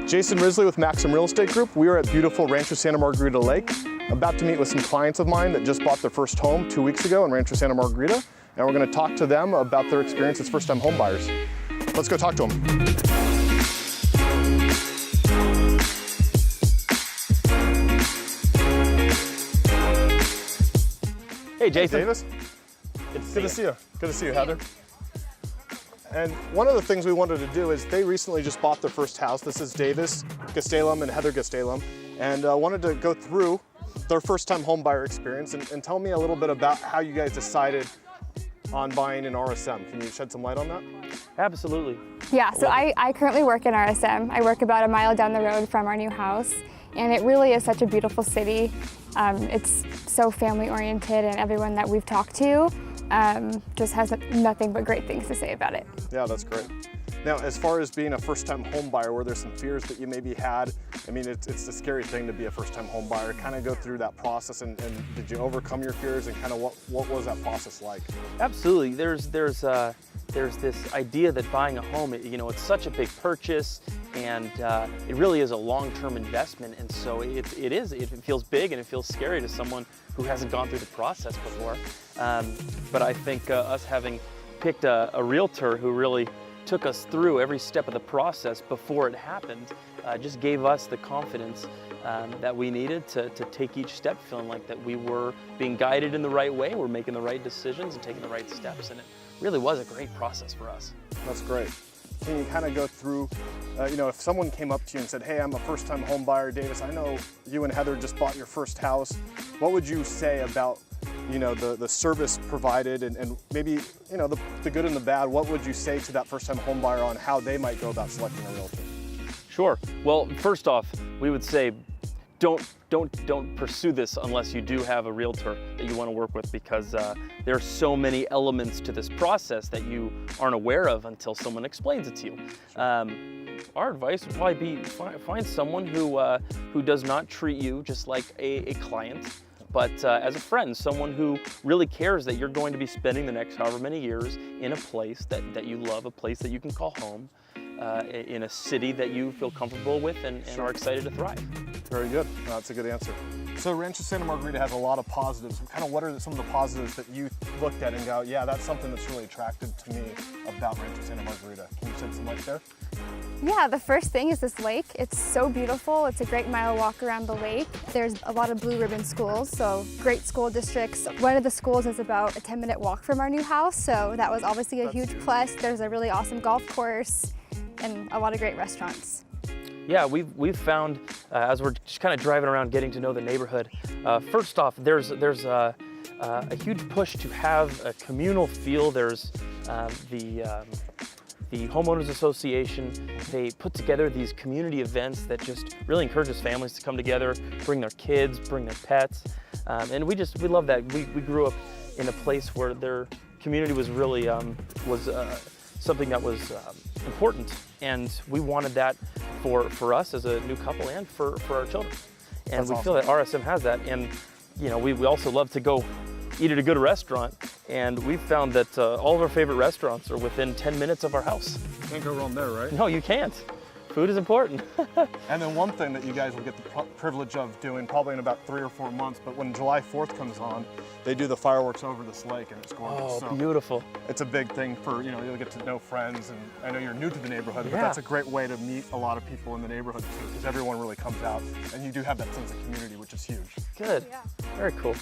Jason Risley with Maxim Real Estate Group. We are at beautiful Rancho Santa Margarita Lake, about to meet with some clients of mine that just bought their first home 2 weeks ago in Rancho Santa Margarita, and we're going to talk to them about their experience as first-time home buyers. Let's go talk to them. Hey, Jason. Hey, Davis. Good to see you. Good to see you, Heather. And one of the things we wanted to do is they recently just bought their first house. This is Davis Gastelum and Heather Gastelum, and wanted to go through their first-time home buyer experience and tell me a little bit about how you guys decided on buying an RSM. Can you shed some light on that? Absolutely. Yeah, so I currently work in RSM. I work about a mile down the road from our new house, and it really is such a beautiful city. It's so family-oriented, and everyone that we've talked to just has nothing but great things to say about it. Yeah, that's great. Now, as far as being a first-time home buyer, were there some fears that you maybe had? I mean, it's a scary thing to be a first-time home buyer. Kind of go through that process, and did you overcome your fears, and kind of what was that process like? Absolutely. There's this idea that buying a home, it's such a big purchase, and it really is a long-term investment, and so it feels big and it feels scary to someone who hasn't gone through the process before. But I think us having picked a realtor who really took us through every step of the process before it happened just gave us the confidence that we needed to take each step, feeling like that we were being guided in the right way, we're making the right decisions and taking the right steps, and it really was a great process for us. That's great. Can you kind of go through, if someone came up to you and said, hey, I'm a first-time home buyer, Davis, I know you and Heather just bought your first house. What would you say about the service provided and maybe, the good and the bad? What would you say to that first-time home buyer on how they might go about selecting a realtor? Sure. Well, first off, we would say don't pursue this unless you do have a realtor that you want to work with, because there are so many elements to this process that you aren't aware of until someone explains it to you. Our advice would probably be find someone who does not treat you just like a client, but as a friend, someone who really cares that you're going to be spending the next however many years in a place that you love, a place that you can call home, in a city that you feel comfortable with and are excited to thrive. Very good. That's a good answer. So Rancho Santa Margarita has a lot of positives. Kind of what are some of the positives that you looked at and go, yeah, that's something that's really attracted to me about Rancho Santa Margarita? Can you shed some light there? Yeah, the first thing is this lake. It's so beautiful. It's a great mile walk around the lake. There's a lot of blue ribbon schools, so great school districts. One of the schools is about a 10-minute walk from our new house, so that was obviously a huge plus. There's a really awesome golf course and a lot of great restaurants. Yeah, we've found, as we're just kind of driving around getting to know the neighborhood, first off, there's a huge push to have a communal feel. There's the Homeowners Association. They put together these community events that just really encourages families to come together, bring their kids, bring their pets, and we love that. We grew up in a place where their community was really something that was important, and we wanted that for us as a new couple and for our children. And That's we awesome. feel that RSM has that, and we also love to go eat at a good restaurant, and we've found that all of our favorite restaurants are within 10 minutes of our house. Can't go wrong there, right? No, you can't. Food is important. And then one thing that you guys will get the privilege of doing probably in about 3 or 4 months, but when July 4th comes on, they do the fireworks over this lake, and it's gorgeous. Oh, so beautiful. it's a big thing for, you'll get to know friends, and I know you're new to the neighborhood, but Yeah. that's a great way to meet a lot of people in the neighborhood too, because everyone really comes out, and you do have that sense of community, which is huge. Good. Yeah. Very cool.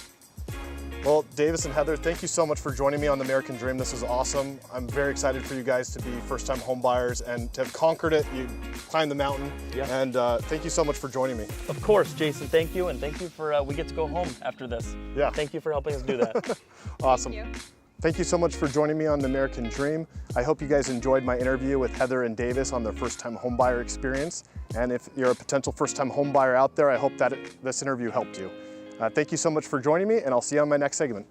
Well, Davis and Heather, thank you so much for joining me on the American Dream. This was awesome. I'm very excited for you guys to be first-time home buyers and to have conquered it. You climbed the mountain, Yeah. and thank you so much for joining me. Of course, Jason, thank you, and thank you for, we get to go home after this. Yeah. Thank you for helping us do that. Awesome. Thank you. Thank you so much for joining me on the American Dream. I hope you guys enjoyed my interview with Heather and Davis on their first-time home buyer experience. And if you're a potential first-time home buyer out there, I hope that this interview helped you. Thank you so much for joining me, and I'll see you on my next segment.